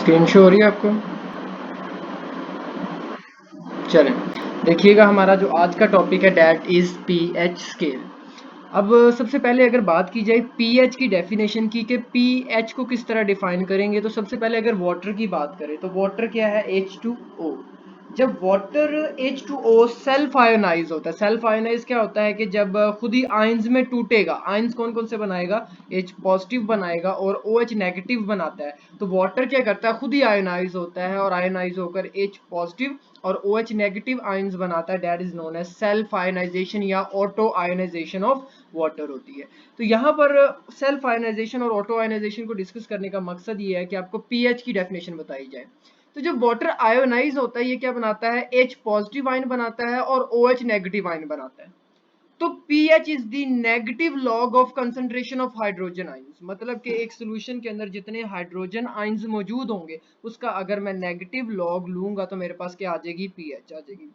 Screen show हो रही है आपको? चलें, देखिएगा हमारा जो आज का टॉपिक है दैट इज पीएच स्केल। अब सबसे पहले अगर बात की जाए पीएच की डेफिनेशन की कि पीएच को किस तरह डिफाइन करेंगे, तो सबसे पहले अगर वाटर की बात करें तो वाटर क्या है? H2O। जब वाटर H2O सेल्फ आयोनाइज होता है, सेल्फ आयोनाइज क्या होता है कि जब खुद ही आयंस में टूटेगा, आयंस कौन कौन से बनाएगा? H पॉजिटिव बनाएगा और OH नेगेटिव बनाता है। तो वाटर क्या करता है? खुद ही आयोनाइज होता है और आयोनाइज होकर H पॉजिटिव और OH नेगेटिव आयंस बनाता है। That is known as self ionisation या ऑटो आयोनाइजेशन ऑफ वाटर होती है। तो यहाँ पर सेल्फ आयोनाइजेशन और ऑटो आयोनाइजेशन को डिस्कस करने का मकसद ये है कि आपको पीएच की डेफिनेशन बताई जाए। तो जब वाटर आयोनाइज होता है ये क्या बनाता है? H पॉजिटिव आयन बनाता है और OH नेगेटिव आयन बनाता है। तो pH is the negative log of concentration of hydrogen ions, मतलब कि एक सॉल्यूशन के अंदर जितने हाइड्रोजन आयंस मौजूद होंगे उसका अगर मैं नेगेटिव लॉग लूंगा तो मेरे पास क्या आ जाएगी? pH आ जाएगी।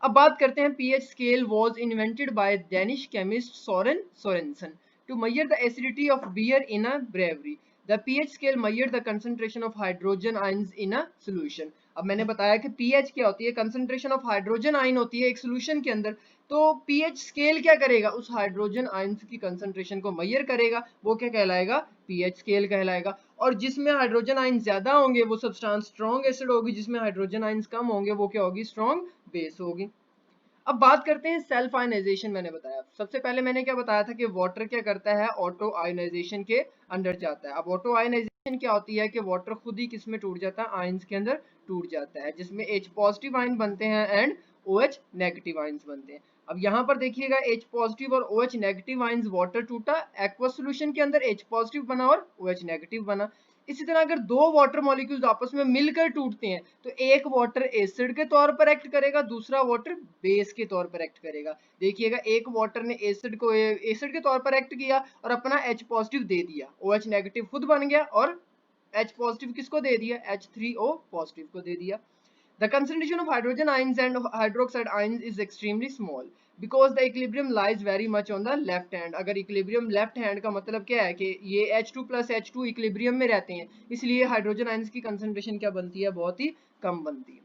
अब बात करते हैं pH scale was invented by Danish chemist Søren Sørensen to measure the acidity of beer in a brewery. The pH scale measured the concentration of hydrogen ions in a solution. अब मैंने बताया कि pH क्या होती है? Concentration of hydrogen ion होती है एक सॉल्यूशन के अंदर। तो pH स्केल क्या करेगा? उस हाइड्रोजन आयंस की कंसंट्रेशन को मेजर करेगा, वो क्या कहलाएगा? pH स्केल कहलाएगा। और जिसमें हाइड्रोजन आयन ज्यादा होंगे वो सब्सटेंस स्ट्रॉन्ग एसिड होगी, जिसमें हाइड्रोजन आयंस कम होंगे वो क्या होगी? स्ट्रॉन्ग बेस होगी। अब बात करते हैं सेल्फ आयनाइजेशन। मैंने बताया, सबसे पहले मैंने क्या बताया था कि वाटर क्या करता है? ऑटो आयनाइजेशन के अंदर जाता है। अब ऑटो आयनाइजेशन क्या होती है कि वाटर खुद ही किस में टूट जाता है? आयंस के अंदर टूट जाता है, जिसमें H पॉजिटिव आयन बनते हैं एंड OH नेगेटिव आयंस बनते हैं। अब यहाँ पर देखिएगा H पॉजिटिव और OH नेगेटिव आयंस, वाटर टूटा एक्वस सॉल्यूशन के अंदर, H पॉजिटिव बना और OH नेगेटिव बना। इसी तरह अगर दो वाटर मॉलिक्यूल्स आपस में मिलकर टूटते हैं तो एक वाटर एसिड के तौर पर एक्ट करेगा, दूसरा वाटर बेस के तौर पर एक्ट करेगा। देखिएगा एक वाटर ने एसिड के तौर पर एक्ट किया और अपना H पॉजिटिव दे दिया, OH नेगेटिव खुद बन गया और H पॉजिटिव किसको दे दिया? H3O पॉजिटिव को दे दिया। The concentration of hydrogen ions and of hydroxide ions is extremely small because the equilibrium lies very much on the left hand. अगर equilibrium left hand का मतलब क्या है कि ये H2 plus H2 equilibrium में रहते हैं, इसलिए हाइड्रोजन आयंस की कंसंट्रेशन क्या बनती है? बहुत ही कम बनती है।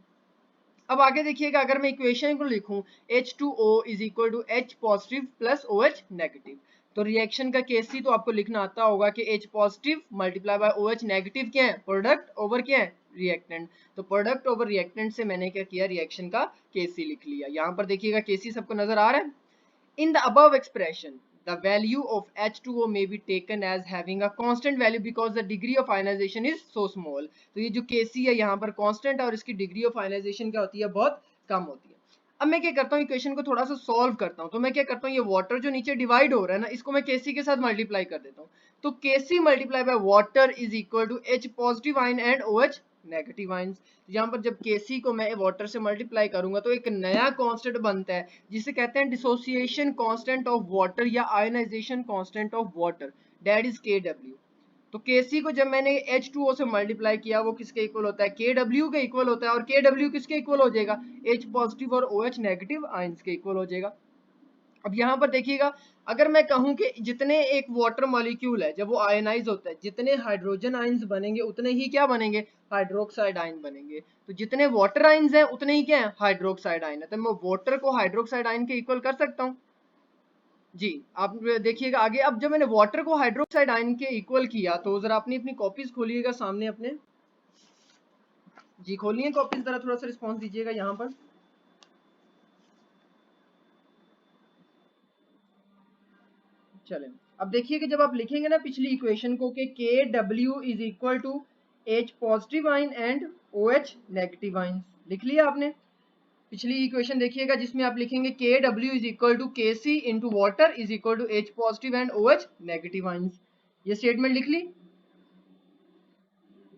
अब आगे देखिएगा, अगर मैं इक्वेशन को लिखूं H2O is equal to H positive plus OH negative, तो रिएक्शन का केसी तो आपको लिखना आता होगा कि H positive multiply by OH negative क्या है? प्रोडक्ट ओवर क्या है? रिएक्टेंट। तो प्रोडक्ट ओवर रिएक्टेंट से मैंने क्या किया? रिएक्शन का केसी लिख लिया। यहाँ पर देखिएगा केसी सबको नजर आ रहा है। In the above expression, the value of H2O may be taken as having a constant value because the degree of ionization is so small. तो ये जो Kc है यहाँ पर constant है और इसकी degree of ionization क्या होती है? बहुत कम होती है। अब मैं क्या करता हूँ, इक्वेशन को थोड़ा सा सॉल्व करता हूँ। तो मैं क्या करता हूँ, ये वाटर जो नीचे डिवाइड हो रहा है ना, इसको मैं Kc के साथ मल्टीप्लाई कर देता हूँ। तो Kc multiply by water is equal to H positive ion and OH negative ions. यहाँ पर जब Kc को मैं वाटर से मल्टीप्लाई करूंगा तो एक नया कांस्टेंट बनता है जिसे कहते हैं डिसोसिएशन कांस्टेंट ऑफ वाटर या ionisation constant of water, that is Kw। तो Kc को जब मैंने H2O से मल्टीप्लाई किया वो किसके इक्वल होता है? Kw के इक्वल होता है। और Kw किसके इक्वल हो जाएगा? H पॉजिटिव और OH नेगेटिव आयंस के इक्वल हो जाएगा। अब यहाँ पर देखिएगा, अगर मैं कहूं कि जितने एक वाटर मॉलिक्यूल है जब वो आयनाइज होता है, जितने हाइड्रोजन आयंस बनेंगे उतने ही क्या बनेंगे? हाइड्रोक्साइड आयन बनेंगे। तो जितने वाटर आयंस हैं उतने ही क्या है? हाइड्रोक्साइड आयन है। तो मैं वाटर को हाइड्रोक्साइड आयन के इक्वल कर सकता हूँ। जी, आप देखिएगा आगे। अब जब मैंने वाटर को हाइड्रोक्साइड आयन के इक्वल किया तो जरा अपनी अपनी कॉपीज खोलिएगा सामने अपने। जी खोलिए कॉपीज, जरा थोड़ा सा रिस्पॉन्स दीजिएगा यहाँ पर। चलें, अब देखिए कि जब आप लिखेंगे ना पिछली इक्वेशन को कि Kw is equal to H positive ion and OH negative ion, लिख लिया आपने? पिछली इक्वेशन देखिएगा जिसमें आप लिखेंगे Kw is equal to Kc into water is equal to H positive and OH negative ion. ये स्टेटमेंट लिख ली।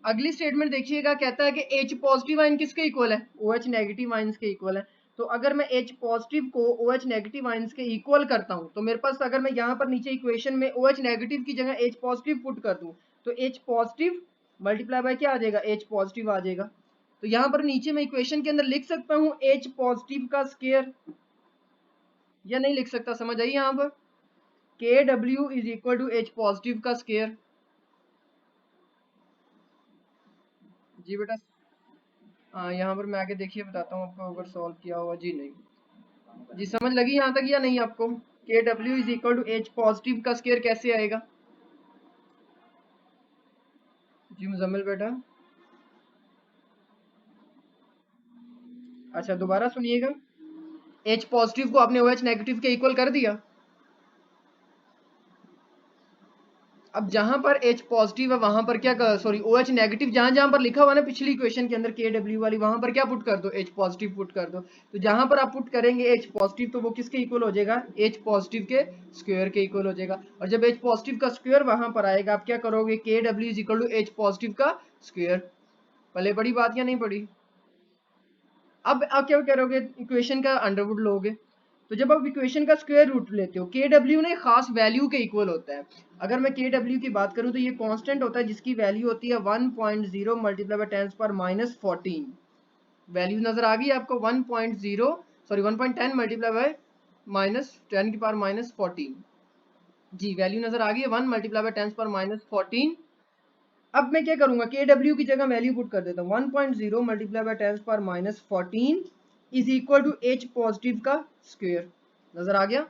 अगली स्टेटमेंट देखिएगा, कहता है कि H पॉजिटिव आयन किसके इक्वल है? OH नेगेटिव आयंस के इक्वल है। तो अगर मैं H पॉजिटिव को OH नेगेटिव आयंस के इक्वल करता हूं तो मेरे पास, अगर मैं यहाँ पर नीचे इक्वेशन में OH नेगेटिव की जगह H पॉजिटिव पुट कर दूं तो H पॉजिटिव मल्टीप्लाई बाय क्या आ जाएगा? H पॉजिटिव आ जाएगा। तो यहाँ पर नीचे मैं इक्वेशन के अंदर लिख सकता हूँ H पॉजिटिव का स्केयर, या नहीं लिख सकता? समझ आई यहाँ पर? Kw is equal to H positive का स्केयर। जी बेटा, हाँ यहाँ पर मैं आगे देखिए बताता हूँ आपको, अगर सॉल्व किया हुआ जी नहीं। जी समझ लगी यहाँ तक या नहीं आपको? K W is equal to H positive का स्क्वायर कैसे आएगा? जी मुजम्मिल बेटा, अच्छा दोबारा सुनिएगा। एच पॉजिटिव को आपने ओ एच नेगेटिव के इक्वल कर दिया। अब जहां पर H पॉजिटिव है वहां पर क्या, सॉरी OH नेगेटिव जहां जहां पर लिखा हुआ ना पिछली इक्वेशन के अंदर KW वाली, वहां पर क्या पुट कर दो, H पॉजिटिव पुट कर दो। तो जहां पर आप पुट करेंगे H पॉजिटिव तो वो किसके इक्वल हो जाएगा, H पॉजिटिव के स्क्वायर के इक्वल हो जाएगा। और जब H पॉजिटिव का स्क्वायर वहां पर आएगा आप क्या करोगे, KW is equal to H positive का स्क्वायर। पहले बड़ी बात या नहीं पड़ी? अब आप क्या करोगे, इक्वेशन का अंडरवुड लोगे। तो जब आप इक्वेशन का स्क्वायर रूट लेते हो, के डब्ल्यू ने खास वैल्यू के इक्वल होता है। अगर मैं के डब्ल्यू की बात करूं तो ये कांस्टेंट होता है जिसकी वैल्यू होती है 1.0 मल्टीप्लाई बाय 10 पर माइनस 14। वैल्यू नजर आ गई आपको, 1.0 सॉरी 1.10 मल्टीप्लाई बाय माइनस 10 की पावर माइनस 14। जी वैल्यू नजर आ गई है 1 मल्टीप्लाई बाय 10 पर माइनस 14। अब मैं क्या करूंगा, के डब्ल्यू की जगह वैल्यू पुट कर देता हूँ, 1.0 मल्टीप्लाई बाय 10 पर minus 14 is equal to H positive का स्क्वायर। नजर आ गया?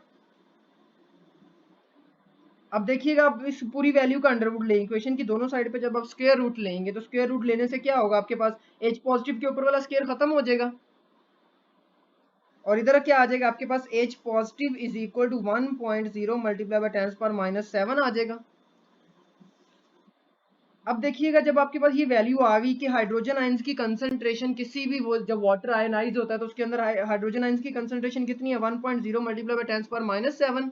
अब देखिएगा, आप इस पूरी वैल्यू का अंडर रूट लेंगे, इक्वेशन की दोनों साइड पे जब आप स्क्वायर रूट लेंगे तो स्क्वायर रूट लेने से क्या होगा, आपके पास एच पॉजिटिव के ऊपर वाला स्क्वायर खत्म हो जाएगा और इधर क्या आ जाएगा आपके पास, H positive is equal to 1.0 multiply by 10 पर माइनस 7 आ जाएगा। अब देखिएगा, जब आपके पास ये वैल्यू आ गई कि हाइड्रोजन आयंस की कंसंट्रेशन किसी भी वो जब वाटर आयनाइज होता है तो उसके अंदर हाइड्रोजन आयंस की कंसंट्रेशन कितनी है, 1.0 मल्टीप्लाई बाय 10 पर माइनस 7।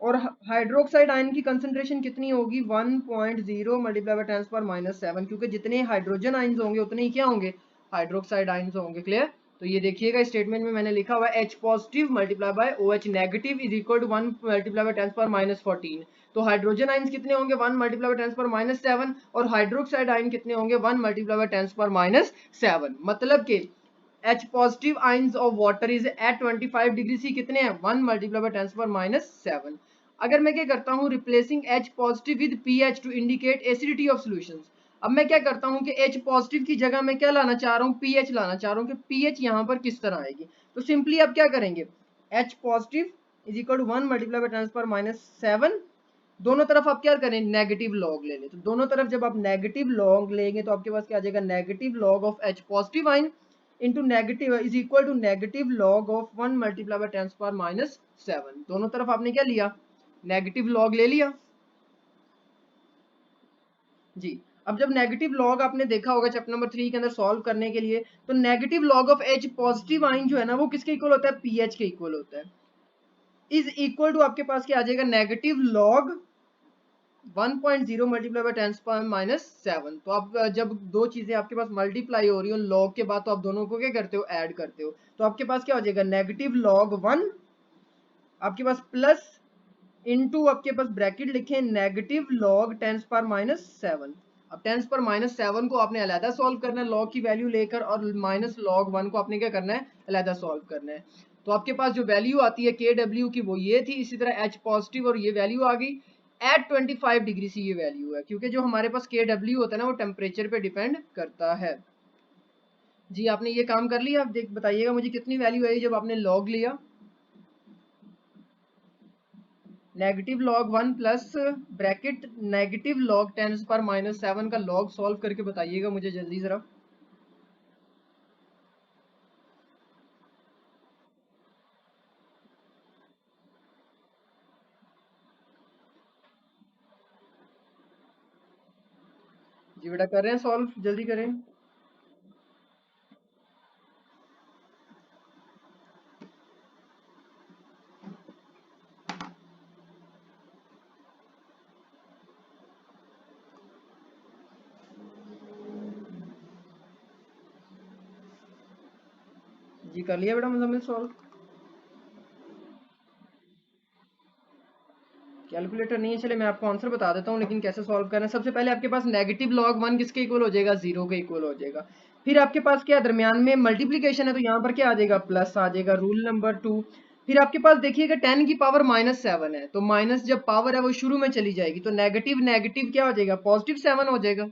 और हाइड्रोक्साइड आयन की कंसंट्रेशन कितनी होगी, 1.0 मल्टीप्लाई बाय 10 पर माइनस 7, क्योंकि जितने हाइड्रोजन आयंस होंगे उतने ही क्या होंगे, हाइड्रोक्साइड आयंस होंगे। क्लियर? तो ये देखिएगा स्टेटमेंट में मैंने लिखा हुआ है H positive multiply by OH negative is equal to 1 multiply by 10 पर माइनस 14। तो हाइड्रोजन आयंस कितने होंगे, 1 मल्टीप्लाई बाय 10 पर माइनस 7, और हाइड्रोक्साइड आयन कितने होंगे, 1 मल्टीप्लाई बाय 10 पर माइनस 7। मतलब कि H positive ions of water is at 25 degree C कितने हैं, 1 मल्टीप्लाई बाय 10 पर माइनस 7। अगर मैं क्या करता हूँ, replacing H positive with pH to indicate acidity of solutions. अब मैं क्या करता हूँ कि H पॉजिटिव की जगह मैं क्या लाना चाह रहा हूँ, पीएच लाना चाह रहा हूँ कि पीएच यहाँ पर किस तरह आएगी। तो सिंपली आप क्या करेंगे, H positive is equal to 1 multiply by 10 पर माइनस 7, दोनों तरफ आप क्या करें, नेगेटिव लॉग ले लें। तो दोनों तरफ जब आप नेगेटिव लॉग लेंगे तो आपके पास क्या आ जाएगा, negative log of H positive ion into negative is equal to negative log of 1 multiply by 10 पर माइनस 7। दोनों तरफ आपने क्या लिया, नेगेटिव लॉग ले लिया। जी, अब जब नेगेटिव लॉग आपने देखा होगा चैप्टर नंबर 3 के अंदर सॉल्व करने के लिए, तो negative log of H positive आइन जो है ना वो किसके इक्वल होता है, पीएच के इक्वल होता है। इज इक्वल टू आपके पास क्या आ जाएगा, नेगेटिव लॉग 1.0 मल्टीप्लाई बाय 10 पर माइनस 7। तो आप जब दो चीजें आपके पास मल्टीप्लाई हो रही हो लॉग के बाद तो आप दोनों को क्या करते हो, ऐड करते हो। तो आपके पास क्या हो जाएगा, नेगेटिव लॉग 1 आपके पास प्लस इनटू आपके पास ब्रैकेट लिखे नेगेटिव लॉग 10 पर माइनस 7। अब 10 पर माइनस 7 को आपने अलहदा सॉल्व करना है लॉग की वैल्यू लेकर, और माइनस लॉग 1 को आपने क्या करना है, अलहदा सॉल्व करना है। तो आपके पास जो वैल्यू आती है के डब्ल्यू की वो ये थी, इसी तरह एच पॉजिटिव और ये वैल्यू आ गई एट 25 डिग्री सी, ये वैल्यू है क्योंकि जो हमारे पास के डब्ल्यू होता है ना वो टेम्परेचर पे डिपेंड करता है। जी आपने ये काम कर लिया, आप देख बताइएगा मुझे कितनी वैल्यू आई जब आपने लॉग लिया, negative log 1 plus bracket negative log 10 पर माइनस 7 का लॉग सॉल्व करके बताइएगा मुझे जल्दी जरा। जी बेटा कर रहे हैं सॉल्व, जल्दी करें। जी कर लिया बेटा मुजम्मिल सॉल्व। कैलकुलेटर नहीं है, चले मैं आपको आंसर बता देता हूँ लेकिन कैसे सॉल्व करना है। सबसे पहले आपके पास नेगेटिव लॉग 1 किसके इक्वल हो जाएगा, 0 के इक्वल हो जाएगा। फिर आपके पास क्या दरमियान में मल्टीप्लीकेशन है तो यहाँ पर क्या आ जाएगा, प्लस आ जाएगा, रूल नंबर 2। फिर आपके पास देखिएगा 10 की पावर माइनस 7 है, तो माइनस जब पावर है वो शुरू में चली जाएगी तो नेगेटिव नेगेटिव क्या हो जाएगा, पॉजिटिव 7 हो जाएगा।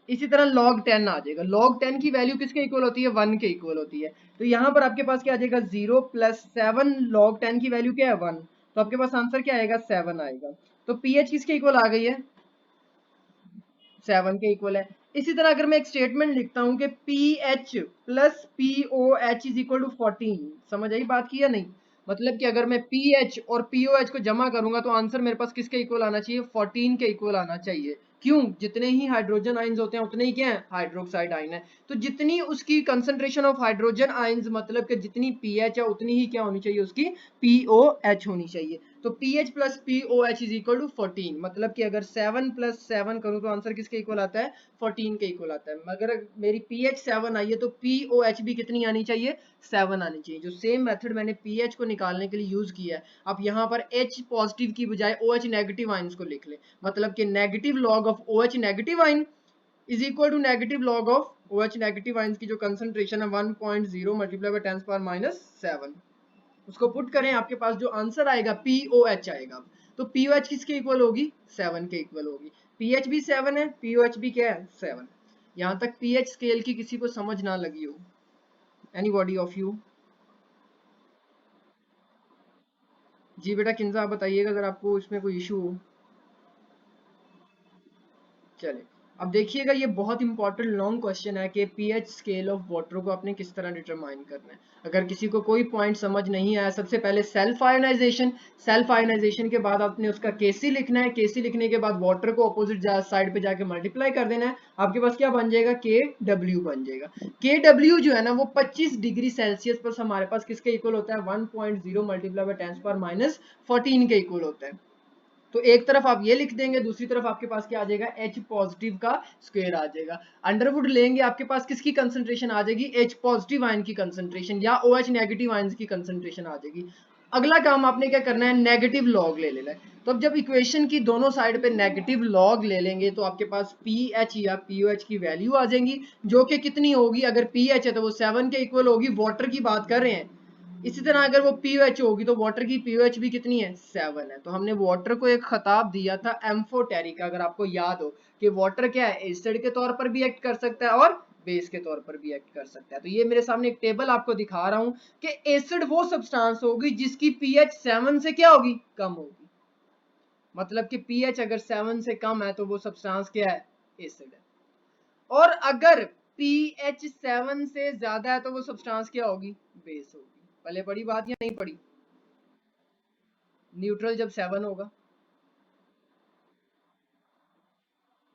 इसी तरह log 10 आ जाएगा। log 10 की वैल्यू किसके इक्वल होती है? 1 के इक्वल होती है। तो यहाँ पर आपके पास क्या आ जाएगा? 0 प्लस 7 log 10 की वैल्यू क्या है? 1। तो आपके पास आंसर क्या आएगा? 7 आएगा। तो पीएच किसके इक्वल आ गई है? 7 के इक्वल है। इसी तरह अगर मैं एक स्टेटमेंट लिखता हूं कि pH plus pOH is equal to 14, समझ आई बात की या नहीं? मतलब कि अगर मैं पीएच और पीओएच को जमा करूंगा तो आंसर मेरे पास किसके इक्वल आना चाहिए? 14 के इक्वल आना चाहिए। क्यों? जितने ही हाइड्रोजन आयंस होते हैं उतने ही क्या है? हाइड्रोक्साइड आयन है। तो जितनी उसकी कंसंट्रेशन ऑफ हाइड्रोजन आयंस, मतलब कि जितनी पीएच है उतनी ही क्या होनी चाहिए? उसकी पीओएच होनी चाहिए। तो pH plus pOH is equal to 14, मतलब कि अगर 7 प्लस 7 करूं तो आंसर किसके इक्वल आता है? 14 के इक्वल आता है। मगर मेरी पीएच 7 आई है तो पीओएच भी कितनी आनी चाहिए? 7 आनी चाहिए। जो सेम मेथड मैंने पीएच को निकालने के लिए यूज किया है, आप यहाँ पर एच पॉजिटिव की बजाय ओएच नेगेटिव आयंस को लिख ले। मतलब कि negative log of OH negative ion is equal to negative log of OH negative ions की जो कंसंट्रेशन है 1.0 मल्टीप्लाई बाय 10 पावर -7, उसको पुट करें, आपके पास जो आंसर आएगा POH आएगा। तो POH किसके इक्वल होगी? 7 के इक्वल होगी। पीएच भी 7 है, POH भी क्या है? 7। यहां तक पीएच स्केल की किसी को समझ ना लगी हो? Anybody of you? जी बेटा किंजा, आप बताइएगा अगर आपको इसमें कोई इशू हो। चले, अब देखिएगा ये बहुत इंपॉर्टेंट लॉन्ग क्वेश्चन है कि पीएच स्केल ऑफ वाटर को आपने किस तरह डिटरमाइन करना है। अगर किसी को कोई पॉइंट समझ नहीं आया, सबसे पहले सेल्फ आयोनाइजेशन, सेल्फ आयोनाइजेशन के बाद आपने उसका केसी लिखना है, केसी लिखने के बाद वाटर को अपोजिट साइड पे जाके मल्टीप्लाई कर देना है। आपके पास क्या बन जाएगा? के डब्ल्यू बन जाएगा। के डब्ल्यू जो है ना वो 25 डिग्री सेल्सियस पर हमारे पास किसके इक्वल होता है? 1.0 मल्टीप्लाई बाय 10 पावर -14 के इक्वल होता है। तो एक तरफ आप ये लिख देंगे, दूसरी तरफ आपके पास क्या आ जाएगा? H पॉजिटिव का स्क्वायर आ जाएगा। अंडरवुड लेंगे, आपके पास किसकी कंसंट्रेशन आ जाएगी? H पॉजिटिव आयन की कंसंट्रेशन, या OH नेगेटिव आयन की कंसंट्रेशन आ जाएगी। अगला काम आपने क्या करना है? नेगेटिव लॉग ले लेना है। तो अब जब इक्वेशन की दोनों साइड पे नेगेटिव लॉग ले लेंगे तो आपके पास पीएच या पीओएच की वैल्यू आ जाएंगी, जो कि कितनी होगी? अगर पीएच है तो वो 7 के इक्वल होगी, वाटर की बात कर रहे हैं। इसी तरह अगर वो पीओएच होगी तो वाटर की पीओएच भी कितनी है? 7 है। तो हमने वाटर को एक खिताब दिया था एम्फोटेरिक, अगर आपको याद हो कि वाटर क्या है? एसिड के तौर पर भी एक्ट कर सकता है और बेस के तौर पर भी एक्ट कर सकता है। तो ये मेरे सामने एक टेबल आपको दिखा रहा हूं कि एसिड वो सब्सटेंस होगी जिसकी पीएच 7 से क्या होगी? कम होगी। मतलब कि पीएच अगर 7 से कम है तो वो सब्सटेंस क्या है? एसिड है। और अगर पीएच 7 से ज्यादा है तो वो सब्सटेंस क्या होगी? बेस होगी। पहले पढ़ी बात या नहीं पढ़ी? न्यूट्रल जब 7 होगा,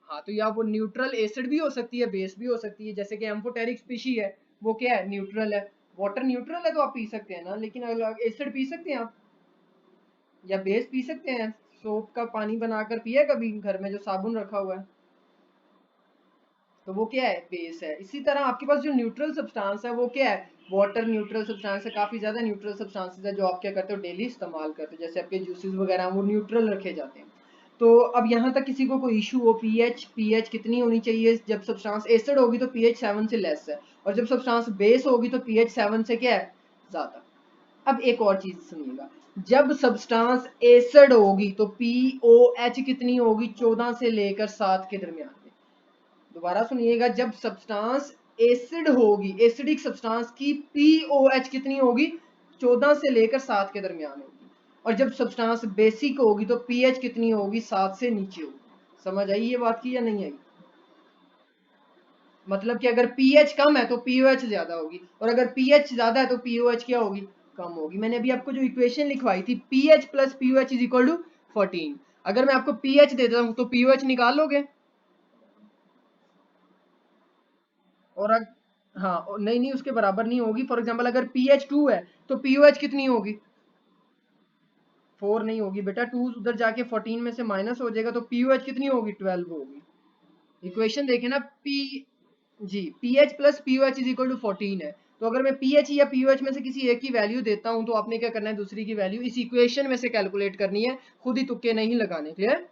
हाँ, तो या वो न्यूट्रल एसिड भी हो सकती है, बेस भी हो सकती है। जैसे कि एम्फोटेरिक स्पीशी है, वो क्या है? न्यूट्रल है। वाटर न्यूट्रल है तो आप पी सकते हैं ना, लेकिन अगर एसिड पी सकते हैं आप, या बेस पी सकते हैं। सोप का पानी बनाकर पिया कभी घर में, जो साबुन रखा हुआ है? तो वो क्या है? बेस है। इसी तरह आपके पास जो न्यूट्रल सब्सटेंस है वो क्या है? वाटर न्यूट्रल सब्सटेंस है। काफी ज्यादा न्यूट्रल सब्सटेंसेस है जो आप क्या करते हो? डेली इस्तेमाल करते हो, जैसे आपके जूसेस वगैरह वो न्यूट्रल रखे जाते हैं। तो अब यहाँ तक किसी को कोई इशू हो? पीएच कितनी होनी चाहिए? जब सब्सटेंस एसिड होगी तो पीएच 7 से लेस है, और जब सब्सटेंस बेस होगी तो पीएच 7 से क्या है? ज्यादा। अब एक और चीज सुनिएगा, जब सब्सटेंस एसिड होगी तो पीओएच कितनी होगी? 14 से लेकर 7 के दरमियान में। दोबारा सुनिएगा, जब सब्सटेंस एसिड होगी, एसिडिक सब्सटेंस की पीओएच कितनी होगी? 14 से लेकर 7 के दरमियान होगी। और जब सब्सटेंस बेसिक होगी तो पीएच कितनी होगी? 7 से नीचे होगी। समझ आई ये बात की या नहीं आई? मतलब कि अगर पीएच कम है तो पीओएच ज्यादा होगी, और अगर पीएच ज्यादा है तो पीओएच क्या होगी? कम होगी। मैंने अभी आपको जो इक्वेशन लिखवाई थी, pH plus pOH is equal to 14, अगर मैं आपको पीएच देता हूं तो पीओएच निकाल लोगे? और हाँ, नहीं नहीं, उसके बराबर नहीं होगी। फॉर एग्जांपल अगर पीएच 2 है तो पीओएच कितनी होगी? 4 नहीं होगी बेटा, 2 उधर जाके 14 में से माइनस हो जाएगा, तो पीओएच कितनी होगी? 12 होगी। इक्वेशन देखे ना, पी जी, pH plus pOH is equal to 14 है। तो अगर मैं पीएच या पीओएच में से किसी एक की वैल्यू देता हूं तो आपने क्या करना है? दूसरी की वैल्यू इस इक्वेशन में से कैलकुलेट करनी है, खुद ही तुक्के नहीं लगाने। क्लियर?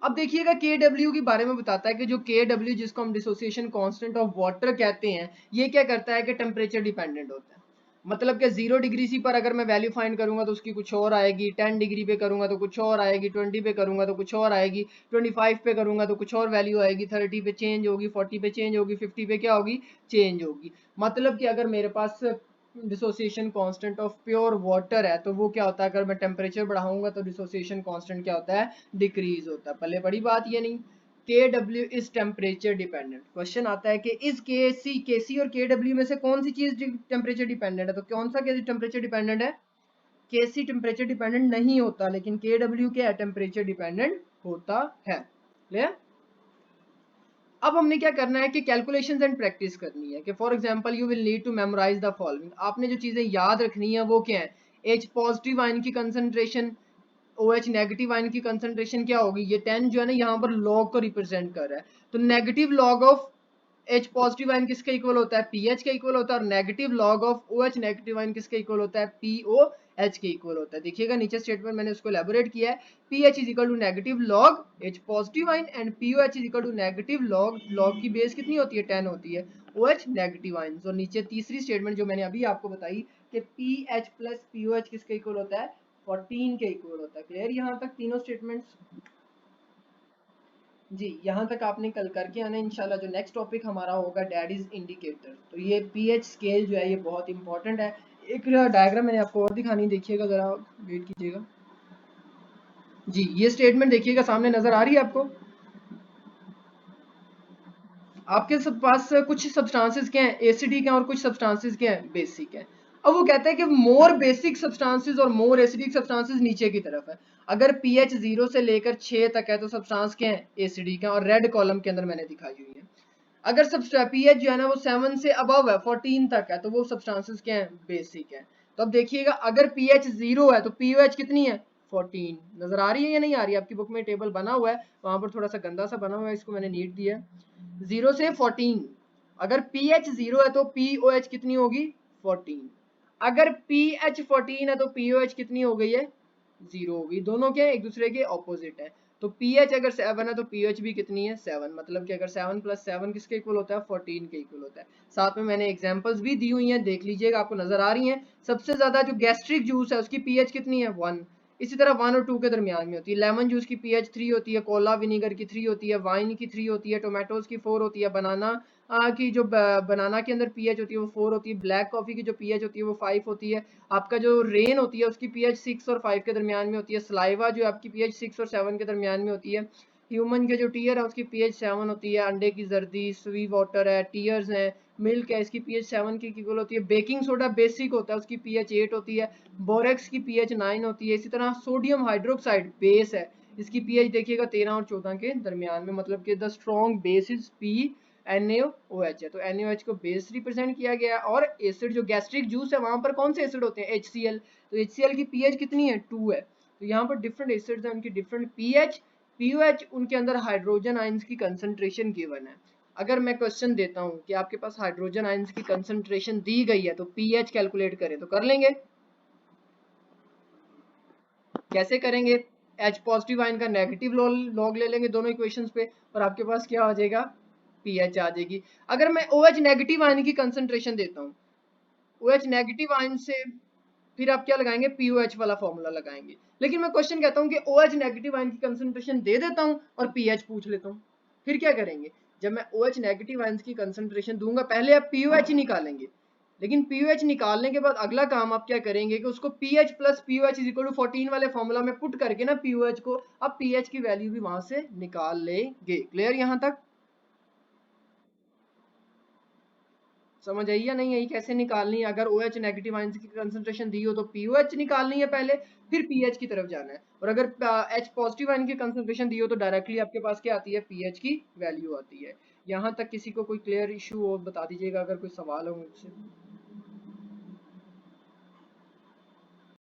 अब देखिएगा के डब्ल्यू के बारे में बताता है कि जो के डब्ल्यू, जिसको हम डिसोसिएशन कांस्टेंट ऑफ वाटर कहते हैं, ये क्या करता है कि टेम्परेचर डिपेंडेंट होता है। मतलब कि 0 डिग्री सी पर अगर मैं वैल्यू फाइंड करूंगा तो उसकी कुछ और आएगी, 10 डिग्री पे करूंगा तो कुछ और आएगी, 20 पे करूंगा तो कुछ और आएगी, 25 पे करूंगा तो कुछ और वैल्यू आएगी, 30 पे चेंज होगी, 40 पे चेंज होगी, 50 पे क्या होगी, चेंज होगी। मतलब कि अगर मेरे पास dissociation constant of pure water है तो वो क्या होता है, अगर मैं टेम्परेचर बढ़ाऊंगा तो डिसोसिएशन कांस्टेंट क्या होता है, डिक्रीज होता है। पहले बड़ी बात ये नहीं। के W is temperature dependent, question आता है कि इस के सी और के डब्ल्यू में से कौन सी चीज टेम्परेचर डिपेंडेंट है, तो कौन सा के टेम्परेचर डिपेंडेंट है, के सी टेम्परेचर डिपेंडेंट नहीं होता, लेकिन के डब्ल्यू क्या है, टेम्परेचर डिपेंडेंट होता है। क्लियर। अब हमने क्या करना है कि कैलकुलेशंस एंड प्रैक्टिस करनी है कि for example you will need to memorise the following. आपने जो चीजें याद रखनी है वो क्या है, एच पॉजिटिव आयन की concentration, O H negative ion की कंसंट्रेशन क्या होगी, ये 10 जो है ना यहाँ पर लॉग को रिप्रेजेंट कर रहा है, तो negative log of H positive ion किसके इक्वल होता है, पी एच के इक्वल होता है, और negative log of O H negative ion किसके इक्वल होता है, पी ओ एच के इक्वल होता है। देखिएगा नीचे स्टेटमेंट मैंने उसको एलैबोरेट किया है, P H is equal to negative log H positive ion and P O H is equal to negative log, log की बेस कितनी होती है, 10 होती है, ओ एच नेगेटिव आयन। और नीचे तीसरी स्टेटमेंट जो मैंने अभी आपको बताई कि P H plus P O H किसके इक्वल होता है, 14 के इक्वल होता है। क्लियर यहाँ तक तीनों स्टेटमेंट्स। जी, यहाँ तक आपने कल करके आना है इंशाल्लाह। जो नेक्स्ट टॉपिक हमारा होगा डैट इज इंडिकेटर। तो ये पीएच स्केल जो है ये बहुत इंपॉर्टेंट है। एक डायग्राम मैंने आपको और दिखानी, देखिएगा जरा, वेट कीजिएगा। जी, ये स्टेटमेंट देखिएगा, सामने नजर आ रही है आपको। आपके सब पास कुछ सब्सटेंसेस क्या हैं, एसिडिक हैं, और कुछ सब्सटेंसेस क्या हैं, बेसिक हैं। अब वो कहता है कि मोर बेसिक सब्सटेंसेस और मोर एसिडिक सब्सटेंसेस नीचे की तरफ है। अगर पीएच 0 से लेकर 6 तक है तो सब्सटेंस क्या है, एसिडिक है, और रेड कॉलम के अंदर मैंने दिखाई हुई है। अगर सब पीएच जो है ना वो 7 से अबव है, 14 तक है, तो वो सब्सटेंसेस क्या है, बेसिक है। तो अब देखिएगा अगर पीएच 0 है तो पीओएच कितनी है, 14। नजर आ रही है या नहीं आ रही है, आपकी बुक में टेबल बना हुआ है, वहां पर थोड़ा सा गंदा सा बना हुआ है, इसको मैंने नीट दिया है। 0 से 14, अगर पीएच 0 है तो पीओएच कितनी होगी, 14। अगर पीएच 14 है तो पीओएच कितनी हो गई है, 0 होगी। दोनों क्या है, एक दूसरे के ऑपोजिट है। तो पीएच अगर 7 है तो पीएच भी कितनी है, 7। मतलब कि अगर 7 प्लस 7 किसके इक्वल होता है, 14 के इक्वल होता है। साथ में मैंने एग्जांपल्स भी दी हुई हैं, देख लीजिएगा, आपको नजर आ रही हैं। सबसे ज्यादा जो गैस्ट्रिक जूस है उसकी पीएच कितनी है, 1। इसी तरह 1 और 2 के दरमियान में होती है। लेमन जूस की पीएच 3 होती है, कोला विनीगर की 3 होती है, वाइन की 3 होती है, टोमेटोज की 4 होती है, बनाना की जो बनाना के अंदर पीएच होती है वो 4 होती है, ब्लैक कॉफी की जो पीएच होती है वो 5 होती है। आपका जो रेन होती है उसकी पीएच 6 और 5 के दरमियान में होती है। सलाइवा जो आपकी पीएच 6 और 7 के दरमियान में होती है। ह्यूमन के जो टीयर है उसकी पीएच 7 होती है। अंडे की जर्दी, स्वी वाटर है, टीयर्स है, मिल्क है, इसकी पीएच 7 की इक्वल होती है। बेकिंग सोडा बेसिक होता है, उसकी पीएच 8 होती है। बोरेक्स की पीएच 9 होती है। इसी तरह सोडियम हाइड्रोक्साइड बेस है, इसकी पीएच देखिएगा 13 और 14 के दरमियान में। मतलब कि the strong base is P NaOH है, तो NaOH को बेस रिप्रेजेंट किया गया है। और एसिड जो गैस्ट्रिक जूस है वहां पर कौन से एसिड होते हैं, HCl, तो HCl की पीएच कितनी है, 2 है। तो यहाँ पर डिफरेंट एसिड्स हैं, उनकी डिफरेंट पीएच, पीओएच, उनके अंदर हाइड्रोजन आयंस की कंसंट्रेशन गिवन है। अगर मैं क्वेश्चन देता हूँ कि आपके पास हाइड्रोजन आयंस की कंसंट्रेशन दी गई है तो पीएच कैलकुलेट करें, तो कर लेंगे। कैसे करेंगे, एच पॉजिटिव आयन का नेगेटिव लॉग ले लेंगे दोनों इक्वेशंस पे, और आपके पास क्या आ जाएगा, पीएच आ जाएगी। अगर मैं OH नेगेटिव आयन की कंसंट्रेशन देता हूँ, OH नेगेटिव आयन से फिर आप क्या लगाएंगे, पीओएच वाला फॉर्मूला लगाएंगे। लेकिन मैं क्वेश्चन कहता हूँ कि OH नेगेटिव आयन की कंसंट्रेशन दे देता हूँ और पीएच पूछ लेता हूँ, फिर क्या करेंगे। जब मैं OH नेगेटिव आयन की कंसंट्रेशन दूंगा पहले आप पीओएच ही निकालेंगे, लेकिन पीओएच निकालने के बाद अगला काम आप क्या करेंगे कि उसको pH plus pOH is equal to 14 वाले फॉर्मूला में पुट करके ना पीओएच को आप पीएच की वैल्यू भी वहां से निकाल लेंगे। क्लियर यहाँ तक, समझ आई या नहीं आई, कैसे निकालनी है। अगर OH नेगेटिव आयंस की कंसंट्रेशन दी हो तो POH निकालनी है पहले, फिर पीएच की तरफ जाना है। और अगर H पॉजिटिव आयन की कंसंट्रेशन दी हो तो डायरेक्टली आपके पास क्या आती है, पीएच की वैल्यू आती है। यहाँ तक किसी को कोई क्लियर इशू हो बता दीजिएगा, अगर कोई सवाल हो मुझसे।